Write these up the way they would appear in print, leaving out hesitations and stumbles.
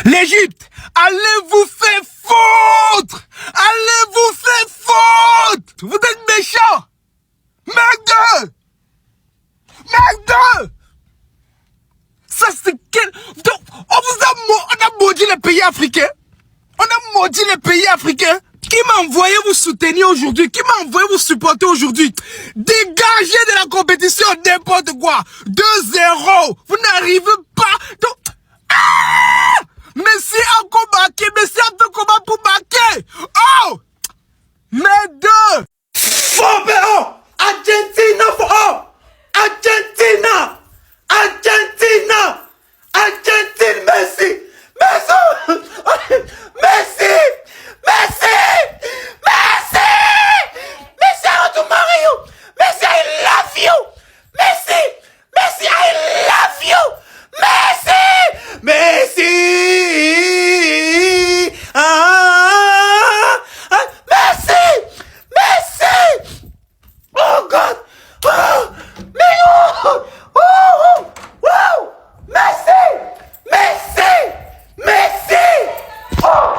L'Égypte, allez vous faire foutre! Allez vous faire foutre! Vous êtes méchants! Merde! Merde! Ça c'est quel... On a maudit les pays africains. On a maudit les pays africains. Qui m'a envoyé vous soutenir aujourd'hui? Qui m'a envoyé vous supporter aujourd'hui? Dégagez de la compétition n'importe quoi. 2-0. Vous n'arrivez pas. Ah! Messi a encore marqué. Messi a fait comment pour marquer? Oh! Merde! Faux. Argentina faux. Argentina. Argentina. Argentine Messi. Messi. Messi. Messi! Messi! Messi, I want to marry you! Messi, I love you! Messi! Messi, I love you! Messi! Messi! Messi! Messi! Oh God! Oh! Oh! Oh! Oh! Messi! Messi! Messi! Oh!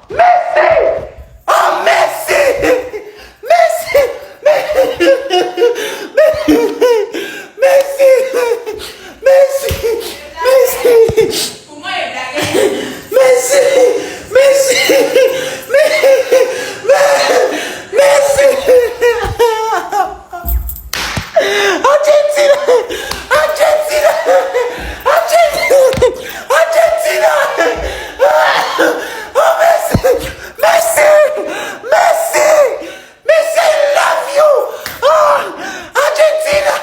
Messi! Oh, Messi! Messi! Messi! Messi! Messi! Messi! Messi! Messi! Argentina! Argentina! Argentina! Argentina! Oh, Messi! Messi! Messi! Messi, I love you! Oh, Argentina!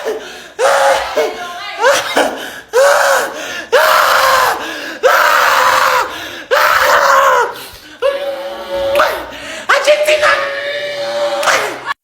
Argentina!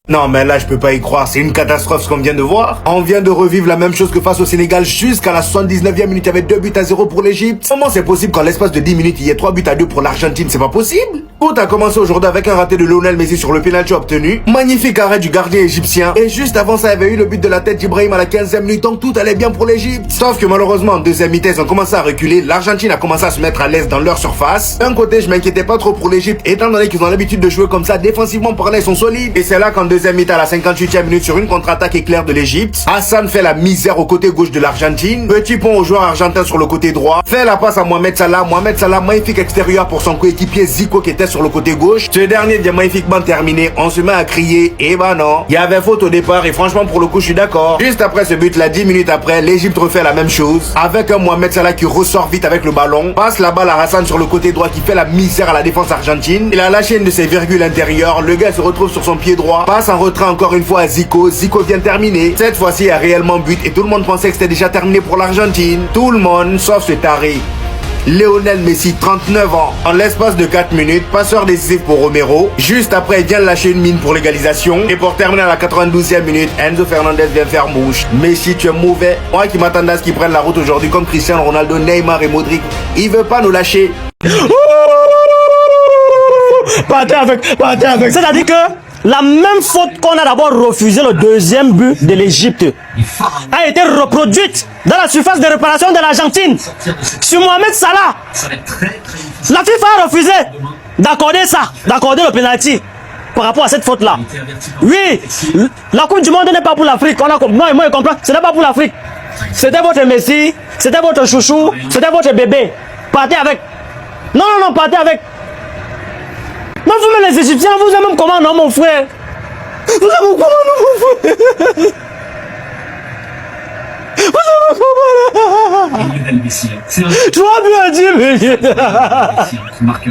Non mais là je peux pas y croire, c'est une catastrophe ce qu'on vient de voir. On vient de revivre la même chose que face au Sénégal jusqu'à la 79e minute avec 2-0 pour l'Égypte. Comment c'est possible qu'en l'espace de 10 minutes il y ait 3-2 pour l'Argentine? C'est pas possible. Tout a commencé aujourd'hui avec un raté de Lionel Messi sur le pénalty obtenu. Magnifique arrêt du gardien égyptien. Et juste avant ça il y avait eu le but de la tête d'Ibrahim à la 15e minute, donc tout allait bien pour l'Égypte. Sauf que malheureusement en deuxième mi-temps ils ont commencé à reculer. L'Argentine a commencé à se mettre à l'aise dans leur surface. D'un côté je m'inquiétais pas trop pour l'Égypte étant donné qu'ils ont l'habitude de jouer comme ça, défensivement parlant ils sont solides. Et c'est là qu'en deuxième mi-temps à la 58e minute sur une contre-attaque éclair de l'Égypte, Hassan fait la misère au côté gauche de l'Argentine. Petit pont au joueur argentin sur le côté droit. Fait la passe à Mohamed Salah. Mohamed Salah, magnifique extérieur pour son coéquipier Zico qui était sur le côté gauche. Ce dernier vient magnifiquement terminé. On se met à crier. Et bah non. Il y avait faute au départ et franchement pour le coup je suis d'accord. Juste après ce but là, 10 minutes après, l'Égypte refait la même chose. Avec un Mohamed Salah qui ressort vite avec le ballon. Passe la balle à Hassan sur le côté droit qui fait la misère à la défense argentine. Il a lâché une de ses virgules intérieures. Le gars se retrouve sur son pied droit. Passe en retrait encore une fois à Zico. Zico vient terminer. Cette fois-ci, il y a réellement but et tout le monde pensait que c'était déjà terminé pour l'Argentine. Tout le monde, sauf ce taré. Lionel Messi, 39 ans. En l'espace de 4 minutes, passeur décisif pour Romero. Juste après, il vient lâcher une mine pour l'égalisation. Et pour terminer à la 92e minute, Enzo Fernandez vient faire mouche. Messi, tu es mauvais. Moi qui m'attendais à ce qu'il prenne la route aujourd'hui comme Cristiano Ronaldo, Neymar et Modric. Il veut pas nous lâcher. Partez avec. C'est-à-dire que la même faute qu'on a d'abord refusé le deuxième but de l'Égypte a été reproduite dans la surface de réparation de l'Argentine sur Mohamed Salah. La FIFA a refusé d'accorder le penalty par rapport à cette faute-là. Oui, la Coupe du Monde n'est pas pour l'Afrique. Moi, je comprends, ce n'est pas pour l'Afrique. C'était votre Messi, c'était votre chouchou, c'était votre bébé. Partez avec. Non, partez avec. Mais vous, les Égyptiens, vous aimez comment, non, mon frère? Vous aimez comment, non, mon frère? Vous aimez comment, là? Lionel Messi. Tu as bien dit, mais... Qui marque...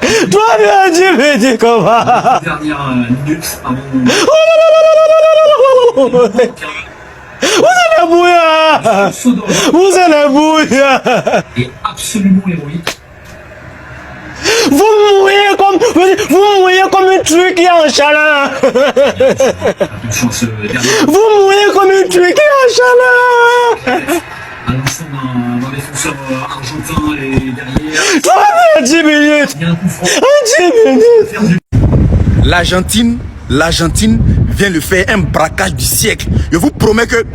Tu as bien dit, mais comment? Dernière minute avant... Vous allez bouillir! Vous allez bouillir! Et absolument héroïque. Vous mouillez comme un truc qui est en chaleur. Vous mouillez comme un truc qui est en chaleur. À l'instant d'un défenseur argentin et derrière... Toi, 10 minutes. Il y a un coup franc. 10 minutes. L'Argentine vient de faire un braquage du siècle. Je vous promets que,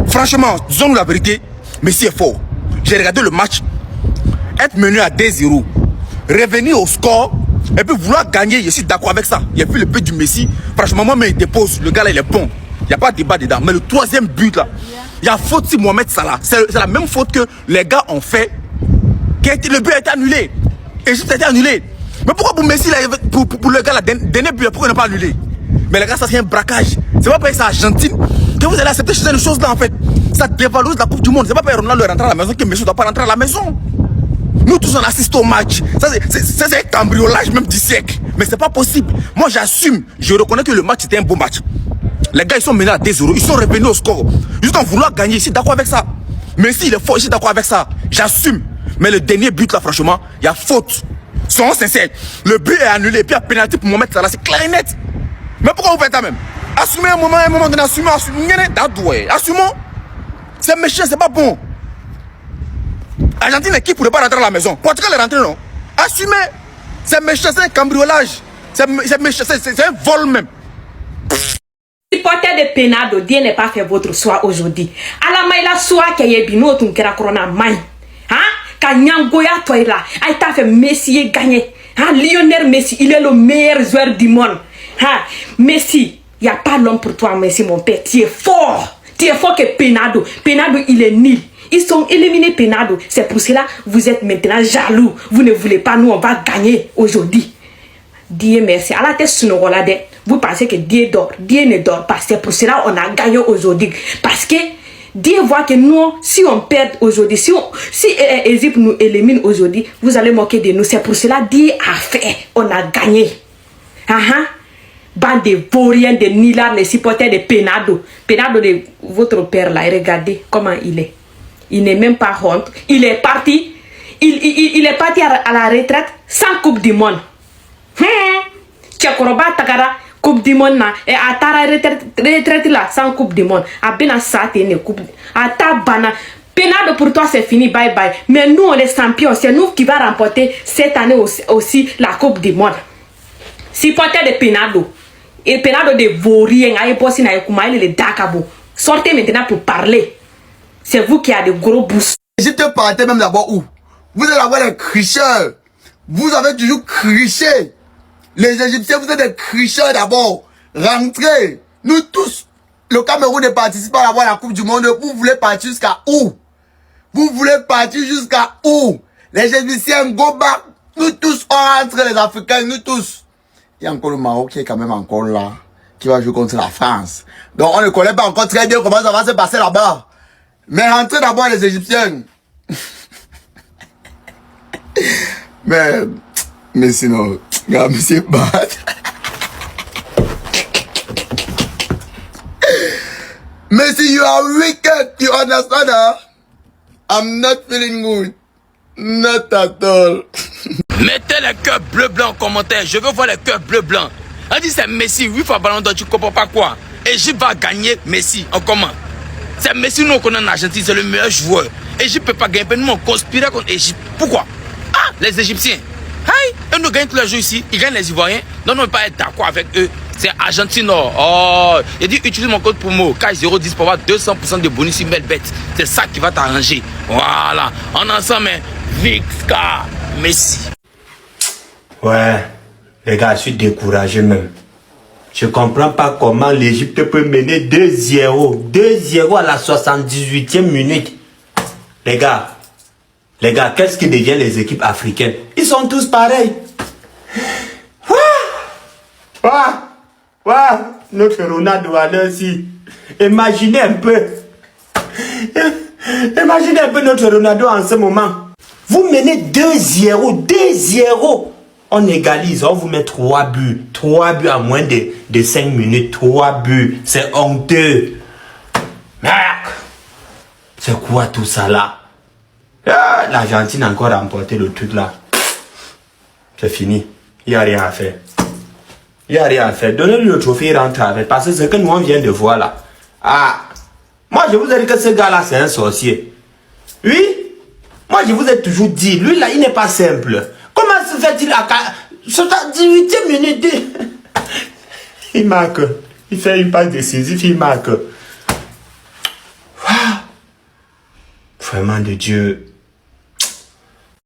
franchement, disons-nous la vérité, Messi est fort. J'ai regardé le match. être mené à 2-0, revenir au score, et puis vouloir gagner, je suis d'accord avec ça. Il y a vu le but du Messi. Franchement, moi, il dépose. Le gars là, il est bon. Il n'y a pas de débat dedans. Mais le troisième but là, il y a faute sur Mohamed Salah. C'est la même faute que les gars ont fait. Le but a été annulé. Égypte a été annulé. Mais pourquoi pour Messi là, pour le gars là, dernier but, pourquoi il n'a pas annulé? Mais les gars, ça c'est un braquage. C'est pas parce que c'est Argentine que vous allez accepter ce genre de choses là en fait. Ça dévalorise la Coupe du Monde. C'est pas parce que Ronaldo est rentré à la maison que Messi ne doit pas rentrer à la maison. Nous tous on assiste au match. Ça c'est un cambriolage même du siècle. Mais c'est pas possible. Moi j'assume. Je reconnais que le match c'était un bon match. Les gars ils sont menés à 2-0. Ils sont revenus au score. Juste en vouloir gagner. Je suis d'accord avec ça. Mais s'il est fort, je suis d'accord avec ça. J'assume. Mais le dernier but là franchement, il y a faute. Soyons sincères. Le but est annulé. Et puis il y a pénalty pour Mohamed Salah. C'est clair et net. Mais pourquoi vous faites ça même? Assumez un moment donné. Assumons. Assumons. C'est méchant, c'est pas bon. Argentine qui pourrait pas rentrer à la maison. Portugal est rentré, non? Assumez. C'est méchant, c'est un cambriolage. C'est méchant, c'est un vol même. Supporter de Penado, Dieu n'est pas fait votre choix aujourd'hui. Ala maïla soa qui est bino ton kera corona maï. Hein? Quand Nyangoya toi là, a t'a fait Messi gagné. Hein? Lionel Messi, il est le meilleur joueur du monde. Hein? Messi, il n'y a pas l'homme pour toi, Messi, mon père. Tu es fort. Tu es fort que Penado. Penado, il est nul. Ils sont éliminés Penado. C'est pour cela que vous êtes maintenant jaloux. Vous ne voulez pas, nous on va gagner aujourd'hui. Dieu merci. À la tête vous pensez que Dieu dort. Dieu ne dort pas. C'est pour cela qu'on a gagné aujourd'hui. Parce que Dieu voit que nous, si on perd aujourd'hui, si Égypte nous élimine aujourd'hui, vous allez moquer de nous. C'est pour cela que Dieu a fait. On a gagné. Bande de vauriens, de nilards, les supporters de Penado. Penado de votre père là, regardez comment il est. Il n'est même pas honte. Il est parti. Il est parti à la retraite sans Coupe du Monde. Tchekoroba Takara, Coupe du Monde na. Et à ta retraite là, sans Coupe du Monde. A Bena Satene, Coupe. À ta bana. Penado pour toi c'est fini, bye bye. Mais nous on est champions. C'est nous qui va remporter cette année aussi la Coupe du Monde. Supporter de Penado. Et Penado de vauriens. Aïe bossi na ekumaïle le Dakabo. Sortez maintenant pour parler. C'est vous qui avez de gros bouts. L'Égypte partait même d'abord où? Vous allez avoir des tricheurs. Vous avez toujours triché. Les Égyptiens, vous êtes des tricheurs d'abord. Rentrez. Nous tous, le Cameroun est participant à la Coupe du Monde. Vous voulez partir jusqu'à où? Vous voulez partir jusqu'à où? Les Égyptiens, go back. Nous tous, on rentre, les Africains, nous tous. Il y a encore le Maroc qui est quand même encore là, qui va jouer contre la France. Donc on ne connaît pas encore très bien comment ça va se passer là-bas. Mais rentrez d'abord les Égyptiens. mais sinon, regarde, monsieur Bad. Messi, you are wicked. You understand, huh? I'm not feeling good. Not at all. Mettez les cœurs bleu-blanc en commentaire. Je veux voir les cœurs bleu-blanc. On dit c'est Messi, 8 fois ballon d'or, tu comprends pas quoi? Égypte va gagner Messi. En comment? C'est Messi, nous on connaît en Argentine, c'est le meilleur joueur. Égypte peut pas gagner, nous on conspire contre Égypte. Pourquoi? Ah, les Égyptiens. Hey, eux nous gagnent tous les jours ici, ils gagnent les Ivoiriens. Donc on ne peut pas être d'accord avec eux. C'est Argentine. Oh, il dit utilise mon code promo K010 pour avoir 200% de bonus sur Melbet. C'est ça qui va t'arranger. Voilà, en ensemble, Victor Messi. Ouais, les gars, je suis découragé même. Je comprends pas comment l'Égypte peut mener 2-0. 2-0 à la 78e minute. Les gars, qu'est-ce qui devient les équipes africaines? Ils sont tous pareils. Notre Ronaldo à l'heure ci. Imaginez un peu notre Ronaldo en ce moment. Vous menez 2-0, 2-0. On égalise, on vous met 3 buts. 3 buts à moins de 5 minutes. 3 buts. C'est honteux. C'est quoi tout ça là? L'Argentine a encore remporté le truc là. C'est fini. Il n'y a rien à faire. Donnez-lui le trophée et rentre avec. Parce que ce que nous on vient de voir là. Moi je vous ai dit que ce gars là c'est un sorcier. Oui. Moi je vous ai toujours dit. Lui là il n'est pas simple. Comment se fait-il à 78e minute? Il marque. Il fait une passe décisive, il marque. Vraiment de Dieu.